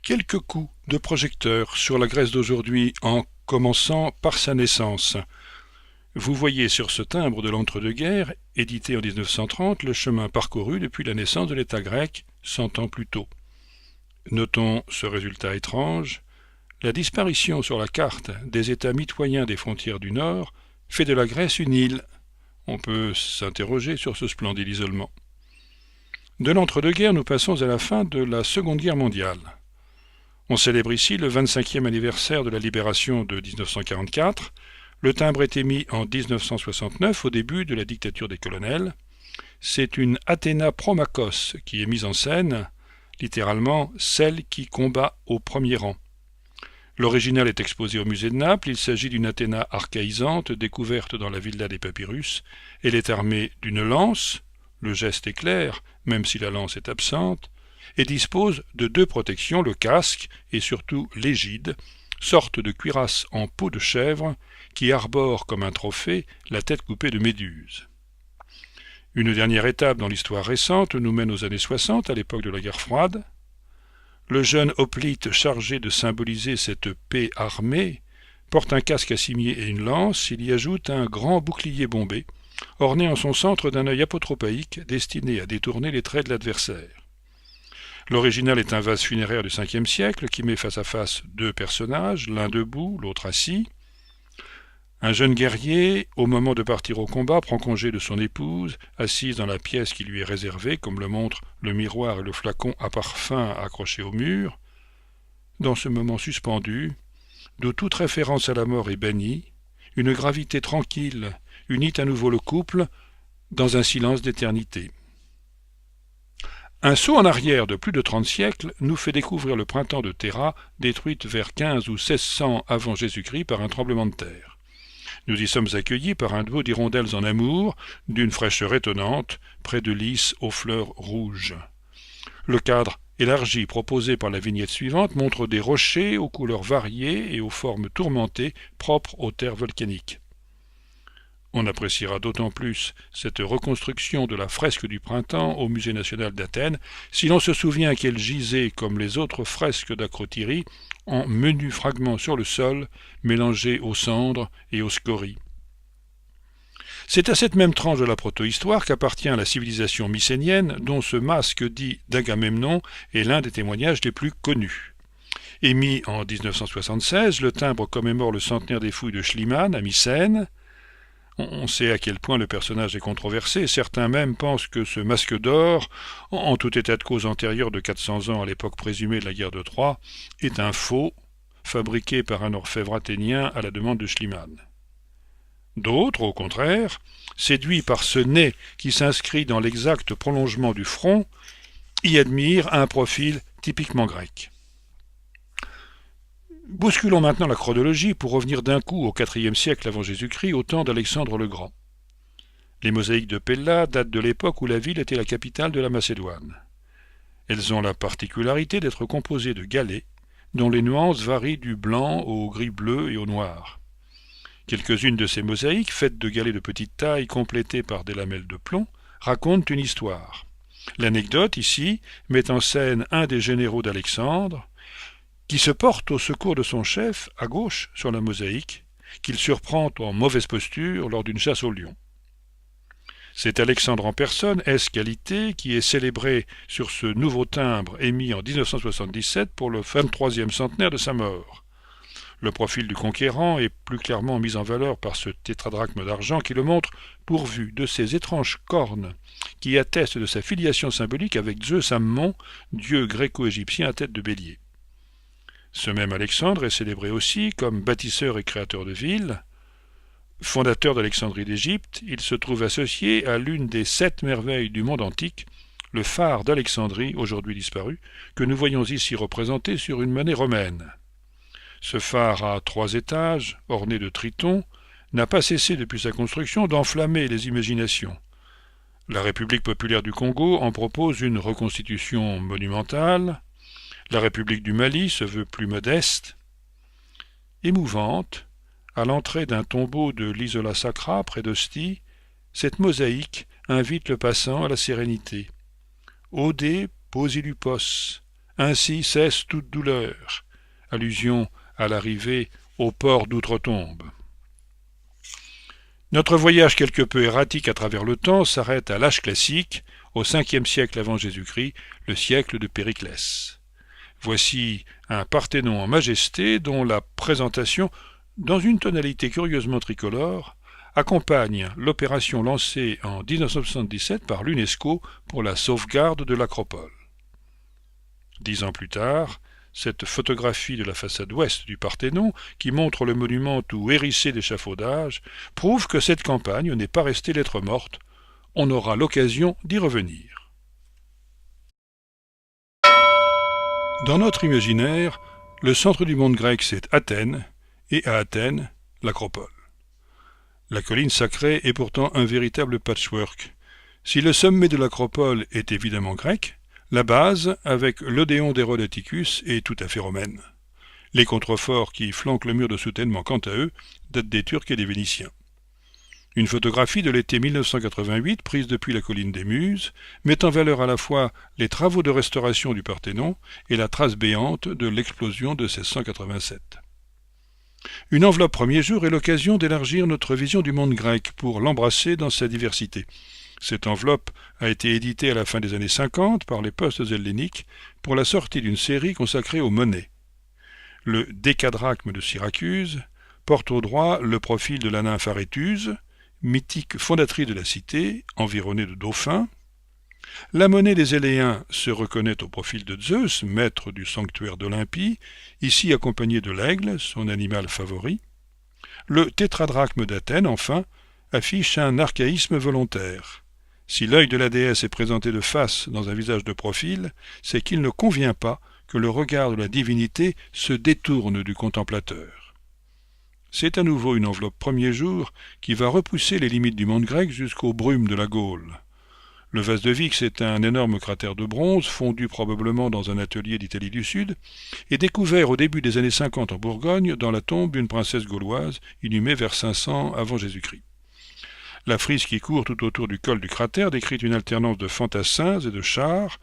Quelques coups de projecteur sur la Grèce d'aujourd'hui en commençant par sa naissance. Vous voyez sur ce timbre de l'entre-deux-guerres, édité en 1930, le chemin parcouru depuis la naissance de l'État grec 100 ans plus tôt. Notons ce résultat étrange. La disparition sur la carte des États mitoyens des frontières du Nord fait de la Grèce une île. On peut s'interroger sur ce splendide isolement. De l'entre-deux-guerres, nous passons à la fin de la Seconde Guerre mondiale. On célèbre ici le 25e anniversaire de la libération de 1944. Le timbre est émis en 1969, au début de la dictature des colonels. C'est une Athéna Promakos qui est mise en scène, littéralement celle qui combat au premier rang. L'original est exposé au musée de Naples. Il s'agit d'une Athéna archaïsante découverte dans la Villa des Papyrus. Elle est armée d'une lance, le geste est clair, même si la lance est absente, et dispose de deux protections, le casque et surtout l'égide, sorte de cuirasse en peau de chèvre qui arbore comme un trophée la tête coupée de Méduse. Une dernière étape dans l'histoire récente nous mène aux années 60, à l'époque de la guerre froide. Le jeune hoplite chargé de symboliser cette paix armée porte un casque à cimier et une lance. Il y ajoute un grand bouclier bombé, orné en son centre d'un œil apotropaïque destiné à détourner les traits de l'adversaire. L'original est un vase funéraire du Ve siècle qui met face à face deux personnages, l'un debout, l'autre assis. Un jeune guerrier, au moment de partir au combat, prend congé de son épouse, assise dans la pièce qui lui est réservée, comme le montrent le miroir et le flacon à parfum accrochés au mur. Dans ce moment suspendu, d'où toute référence à la mort est bannie, une gravité tranquille unit à nouveau le couple dans un silence d'éternité. Un saut en arrière de plus de 30 siècles nous fait découvrir le printemps de Théra, détruite vers 15 ou 1600 avant Jésus-Christ par un tremblement de terre. Nous y sommes accueillis par un duo d'hirondelles en amour, d'une fraîcheur étonnante, près de lys aux fleurs rouges. Le cadre élargi proposé par la vignette suivante montre des rochers aux couleurs variées et aux formes tourmentées propres aux terres volcaniques. On appréciera d'autant plus cette reconstruction de la fresque du printemps au Musée national d'Athènes si l'on se souvient qu'elle gisait, comme les autres fresques d'Acrotyrie, en menus fragments sur le sol, mélangés aux cendres et aux scories. C'est à cette même tranche de la protohistoire qu'appartient la civilisation mycénienne, dont ce masque dit d'Agamemnon est l'un des témoignages les plus connus. Émis en 1976, le timbre commémore le centenaire des fouilles de Schliemann à Mycène. On sait à quel point le personnage est controversé. Certains même pensent que ce masque d'or, en tout état de cause antérieur de 400 ans à l'époque présumée de la guerre de Troie, est un faux, fabriqué par un orfèvre athénien à la demande de Schliemann. D'autres, au contraire, séduits par ce nez qui s'inscrit dans l'exact prolongement du front, y admirent un profil typiquement grec. Bousculons maintenant la chronologie pour revenir d'un coup au IVe siècle avant Jésus-Christ, au temps d'Alexandre le Grand. Les mosaïques de Pella datent de l'époque où la ville était la capitale de la Macédoine. Elles ont la particularité d'être composées de galets, dont les nuances varient du blanc au gris-bleu et au noir. Quelques-unes de ces mosaïques, faites de galets de petite taille complétées par des lamelles de plomb, racontent une histoire. L'anecdote, ici, met en scène un des généraux d'Alexandre, qui se porte au secours de son chef, à gauche, sur la mosaïque, qu'il surprend en mauvaise posture lors d'une chasse au lion. C'est Alexandre en personne, ès-qualité, qui est célébré sur ce nouveau timbre émis en 1977 pour le 23e centenaire de sa mort. Le profil du conquérant est plus clairement mis en valeur par ce tétradrachme d'argent qui le montre pourvu de ces étranges cornes qui attestent de sa filiation symbolique avec Zeus Ammon, dieu gréco-égyptien à tête de bélier. Ce même Alexandre est célébré aussi comme bâtisseur et créateur de villes. Fondateur d'Alexandrie d'Égypte, il se trouve associé à l'une des 7 merveilles du monde antique, le phare d'Alexandrie, aujourd'hui disparu, que nous voyons ici représenté sur une monnaie romaine. Ce phare à 3 étages, orné de tritons, n'a pas cessé depuis sa construction d'enflammer les imaginations. La République populaire du Congo en propose une reconstitution monumentale. La République du Mali se veut plus modeste. Émouvante, à l'entrée d'un tombeau de l'Isola Sacra près d'Ostie, cette mosaïque invite le passant à la sérénité. Ode posilupos, Ainsi cesse toute douleur. Allusion à l'arrivée au port d'Outre-Tombe. Notre voyage quelque peu erratique à travers le temps s'arrête à l'âge classique, au 5e siècle avant Jésus-Christ, le siècle de Périclès. Voici un Parthénon en majesté dont la présentation, dans une tonalité curieusement tricolore, accompagne l'opération lancée en 1977 par l'UNESCO pour la sauvegarde de l'acropole. 10 ans plus tard, cette photographie de la façade ouest du Parthénon, qui montre le monument tout hérissé d'échafaudages, prouve que cette campagne n'est pas restée lettre morte. On aura l'occasion d'y revenir. Dans notre imaginaire, le centre du monde grec, c'est Athènes, et à Athènes, l'acropole. La colline sacrée est pourtant un véritable patchwork. Si le sommet de l'acropole est évidemment grec, la base, avec l'Odéon d'Hérode Atticus, est tout à fait romaine. Les contreforts qui flanquent le mur de soutènement, quant à eux, datent des Turcs et des Vénitiens. Une photographie de l'été 1988, prise depuis la colline des Muses, met en valeur à la fois les travaux de restauration du Parthénon et la trace béante de l'explosion de 1687. Une enveloppe premier jour est l'occasion d'élargir notre vision du monde grec pour l'embrasser dans sa diversité. Cette enveloppe a été éditée à la fin des années 50 par les postes helléniques pour la sortie d'une série consacrée aux monnaies. Le décadrachme de Syracuse porte au droit le profil de la nymphe Aréthuse, mythique fondatrice de la cité, environnée de dauphins. La monnaie des Éléens se reconnaît au profil de Zeus, maître du sanctuaire d'Olympie, ici accompagné de l'aigle, son animal favori. Le tétradrachme d'Athènes, enfin, affiche un archaïsme volontaire. Si l'œil de la déesse est présenté de face dans un visage de profil, c'est qu'il ne convient pas que le regard de la divinité se détourne du contemplateur. C'est à nouveau une enveloppe premier jour qui va repousser les limites du monde grec jusqu'aux brumes de la Gaule. Le vase de Vix est un énorme cratère de bronze, fondu probablement dans un atelier d'Italie du Sud, et découvert au début des années 50 en Bourgogne, dans la tombe d'une princesse gauloise, inhumée vers 500 avant Jésus-Christ. La frise qui court tout autour du col du cratère décrit une alternance de fantassins et de chars,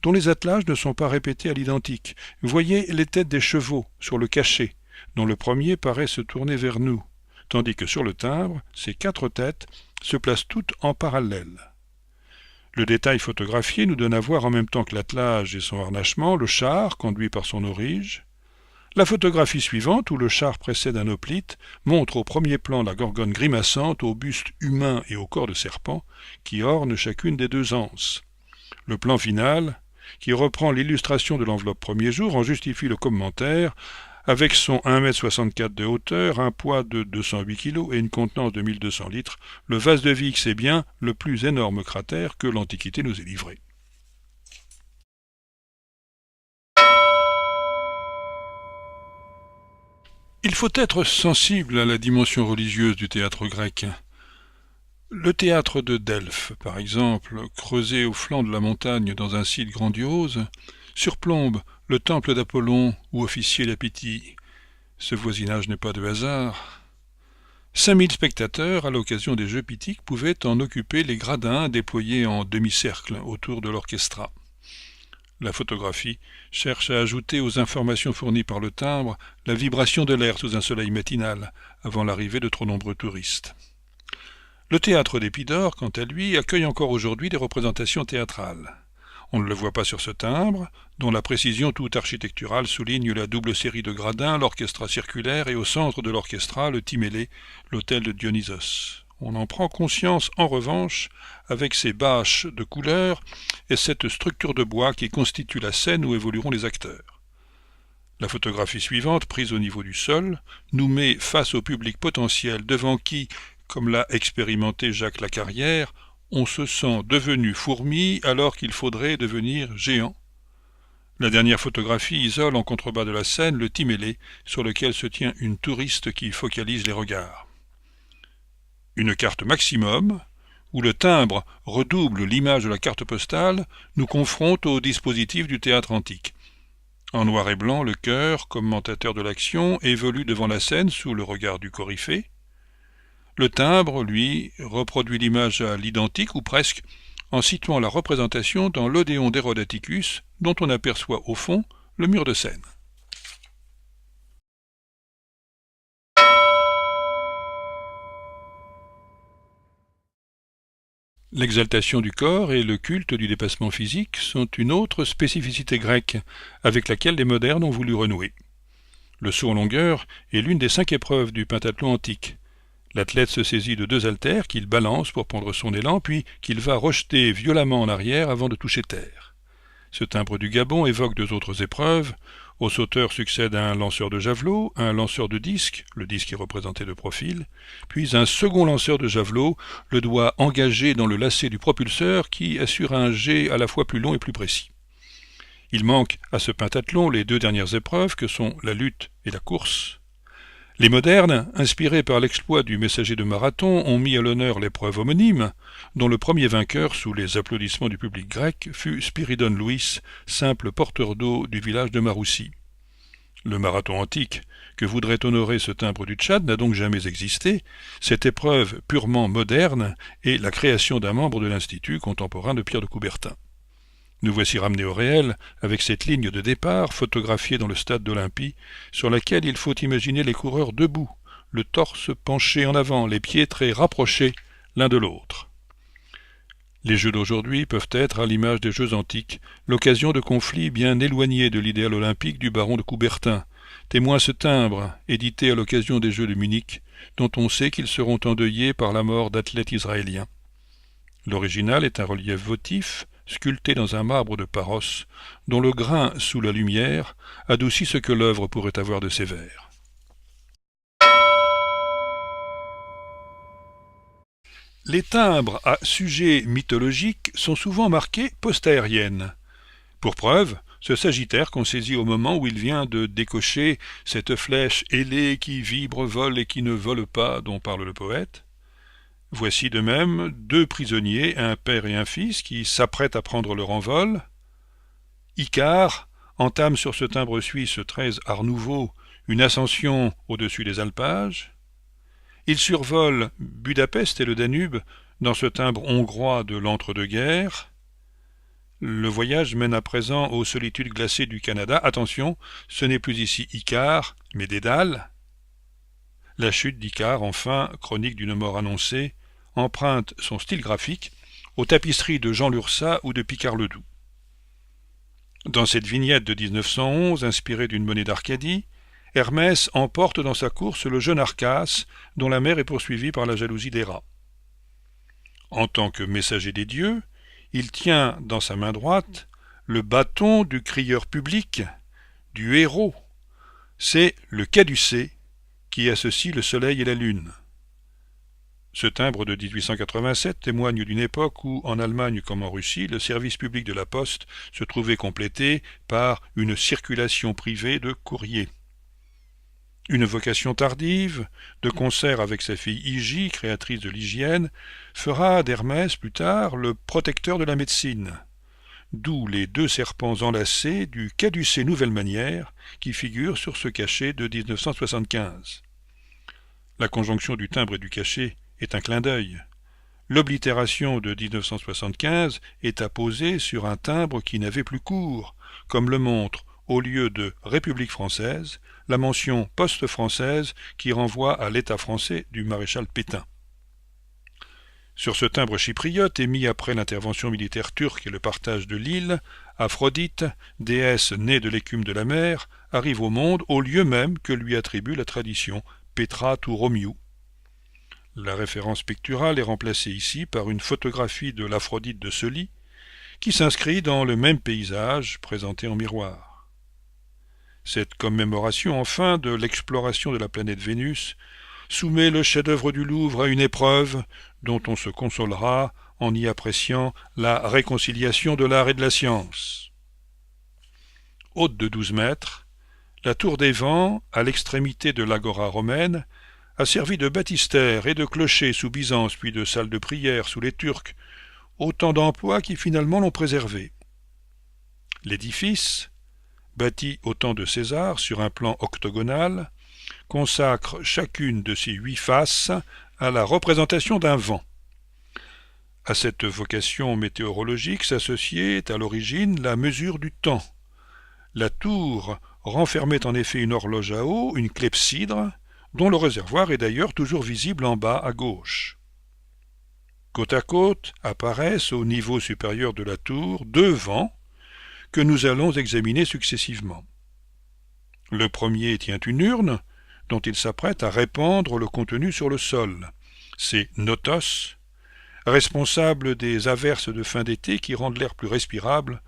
dont les attelages ne sont pas répétés à l'identique. Voyez les têtes des chevaux sur le cachet, dont le premier paraît se tourner vers nous, tandis que sur le timbre, ces 4 têtes se placent toutes en parallèle. Le détail photographié nous donne à voir en même temps que l'attelage et son harnachement le char conduit par son aurige. La photographie suivante, où le char précède un hoplite, montre au premier plan la gorgone grimaçante au buste humain et au corps de serpent qui ornent chacune des 2 anses. Le plan final, qui reprend l'illustration de l'enveloppe premier jour, en justifie le commentaire. Avec son 1,64 m de hauteur, un poids de 208 kg et une contenance de 1200 litres, le vase de Vix est bien le plus énorme cratère que l'Antiquité nous ait livré. Il faut être sensible à la dimension religieuse du théâtre grec. Le théâtre de Delphes, par exemple, creusé au flanc de la montagne dans un site grandiose, surplombe le temple d'Apollon où officiait la Pythie. Ce voisinage n'est pas de hasard. 5000 spectateurs, à l'occasion des Jeux pythiques, pouvaient en occuper les gradins déployés en demi-cercle autour de l'orchestra. La photographie cherche à ajouter aux informations fournies par le timbre la vibration de l'air sous un soleil matinal, avant l'arrivée de trop nombreux touristes. Le théâtre d'Épidore, quant à lui, accueille encore aujourd'hui des représentations théâtrales. On ne le voit pas sur ce timbre, dont la précision toute architecturale souligne la double série de gradins, l'orchestra circulaire et au centre de l'orchestra, le Timélé, l'autel de Dionysos. On en prend conscience en revanche avec ces bâches de couleurs et cette structure de bois qui constitue la scène où évolueront les acteurs. La photographie suivante, prise au niveau du sol, nous met face au public potentiel devant qui, comme l'a expérimenté Jacques Lacarrière, on se sent devenu fourmi alors qu'il faudrait devenir géant. La dernière photographie isole en contrebas de la scène le Timélé sur lequel se tient une touriste qui focalise les regards. Une carte maximum, où le timbre redouble l'image de la carte postale, nous confronte au dispositif du théâtre antique. En noir et blanc, le chœur, commentateur de l'action, évolue devant la scène sous le regard du coryphée. Le timbre, lui, reproduit l'image à l'identique ou presque, en situant la représentation dans l'Odéon d'Hérode Atticus, dont on aperçoit au fond le mur de scène. L'exaltation du corps et le culte du dépassement physique sont une autre spécificité grecque avec laquelle les modernes ont voulu renouer. Le saut en longueur est l'une des 5 épreuves du pentathlon antique. L'athlète se saisit de 2 haltères qu'il balance pour prendre son élan, puis qu'il va rejeter violemment en arrière avant de toucher terre. Ce timbre du Gabon évoque 2 autres épreuves. Au sauteur succède un lanceur de javelot, un lanceur de disque, le disque est représenté de profil, puis un second lanceur de javelot, le doigt engagé dans le lacet du propulseur qui assure un jet à la fois plus long et plus précis. Il manque à ce pentathlon les 2 dernières épreuves que sont la lutte et la course. Les modernes, inspirés par l'exploit du messager de Marathon, ont mis à l'honneur l'épreuve homonyme, dont le premier vainqueur, sous les applaudissements du public grec, fut Spiridon Louis, simple porteur d'eau du village de Maroussi. Le marathon antique, que voudrait honorer ce timbre du Tchad, n'a donc jamais existé. Cette épreuve purement moderne est la création d'un membre de l'Institut contemporain de Pierre de Coubertin. Nous voici ramenés au réel, avec cette ligne de départ, photographiée dans le stade d'Olympie, sur laquelle il faut imaginer les coureurs debout, le torse penché en avant, les pieds très rapprochés l'un de l'autre. Les Jeux d'aujourd'hui peuvent être, à l'image des Jeux antiques, l'occasion de conflits bien éloignés de l'idéal olympique du baron de Coubertin, témoin ce timbre, édité à l'occasion des Jeux de Munich, dont on sait qu'ils seront endeuillés par la mort d'athlètes israéliens. L'original est un relief votif, sculpté dans un marbre de Paros, dont le grain sous la lumière adoucit ce que l'œuvre pourrait avoir de sévère. Les timbres à sujet mythologique sont souvent marqués post-aérienne. Pour preuve, ce Sagittaire qu'on saisit au moment où il vient de décocher cette flèche ailée qui vibre, vole et qui ne vole pas dont parle le poète. Voici de même 2 prisonniers, un père et un fils, qui s'apprêtent à prendre leur envol. Icare entame sur ce timbre suisse 13 Art Nouveau une ascension au-dessus des alpages. Il survole Budapest et le Danube dans ce timbre hongrois de l'entre-deux-guerres. Le voyage mène à présent aux solitudes glacées du Canada. Attention, ce n'est plus ici Icare, mais Dédale. La chute d'Icare, enfin, chronique d'une mort annoncée, emprunte son style graphique aux tapisseries de Jean Lurçat ou de Picard Ledoux. Dans cette vignette de 1911, inspirée d'une monnaie d'Arcadie, Hermès emporte dans sa course le jeune Arcas, dont la mère est poursuivie par la jalousie d'Héra. En tant que messager des dieux, il tient dans sa main droite le bâton du crieur public, du héros. C'est le caducée qui associe le soleil et la lune. Ce timbre de 1887 témoigne d'une époque où, en Allemagne comme en Russie, le service public de la poste se trouvait complété par une circulation privée de courriers. Une vocation tardive, de concert avec sa fille Hygie, créatrice de l'hygiène, fera d'Hermès plus tard le protecteur de la médecine, d'où les 2 serpents enlacés du caducée nouvelle manière qui figurent sur ce cachet de 1975. La conjonction du timbre et du cachet est un clin d'œil. L'oblitération de 1975 est apposée sur un timbre qui n'avait plus cours, comme le montre, au lieu de République française, la mention poste française qui renvoie à l'État français du maréchal Pétain. Sur ce timbre chypriote, émis après l'intervention militaire turque et le partage de l'île, Aphrodite, déesse née de l'écume de la mer, arrive au monde au lieu même que lui attribue la tradition Petra tu Romiou. La référence picturale est remplacée ici par une photographie de l'Aphrodite de Sully, qui s'inscrit dans le même paysage présenté en miroir. Cette commémoration, enfin, de l'exploration de la planète Vénus soumet le chef-d'œuvre du Louvre à une épreuve dont on se consolera en y appréciant la réconciliation de l'art et de la science. Haute de 12 mètres, la tour des Vents, à l'extrémité de l'agora romaine, a servi de baptistère et de clocher sous Byzance, puis de salle de prière sous les Turcs, autant d'emplois qui finalement l'ont préservé. L'édifice, bâti au temps de César sur un plan octogonal, consacre chacune de ses 8 faces à la représentation d'un vent. À cette vocation météorologique s'associait à l'origine la mesure du temps. La tour renfermait en effet une horloge à eau, une clepsydre, dont le réservoir est d'ailleurs toujours visible en bas à gauche. Côte à côte apparaissent au niveau supérieur de la tour deux vents que nous allons examiner successivement. Le premier tient une urne dont il s'apprête à répandre le contenu sur le sol. C'est Notos, responsable des averses de fin d'été qui rendent l'air plus respirable,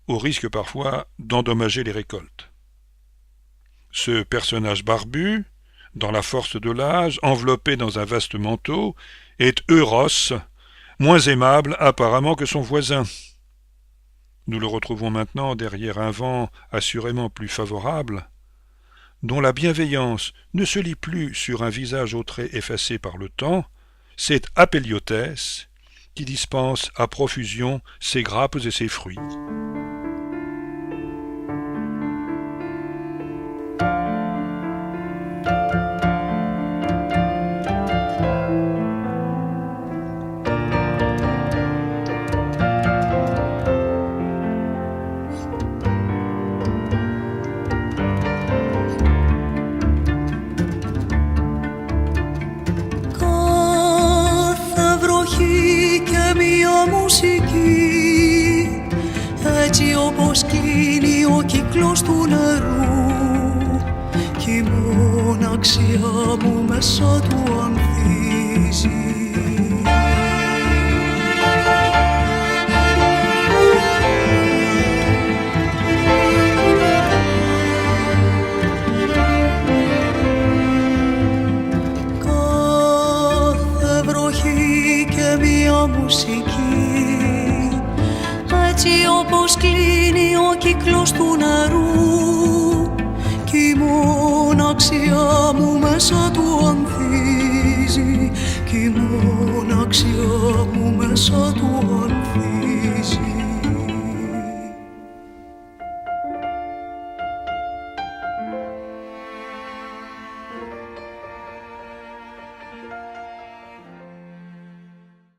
au risque parfois d'endommager les récoltes. Ce personnage barbu, dans la force de l'âge, enveloppé dans un vaste manteau, est Euros, moins aimable apparemment que son voisin. Nous le retrouvons maintenant derrière un vent assurément plus favorable, dont la bienveillance ne se lit plus sur un visage aux traits effacés par le temps. C'est Apéliothès qui dispense à profusion ses grappes et ses fruits. Έτσι όπως κλείνει ο κύκλος του νερού κι η μοναξιά μου μέσα του ανθίζει. Κάθε βροχή και μία μουσική έτσι όπως κλείνει ο κύκλος του νερού κι η μοναξιά μου μέσα του ανθίζει κι η μοναξιά μου μέσα του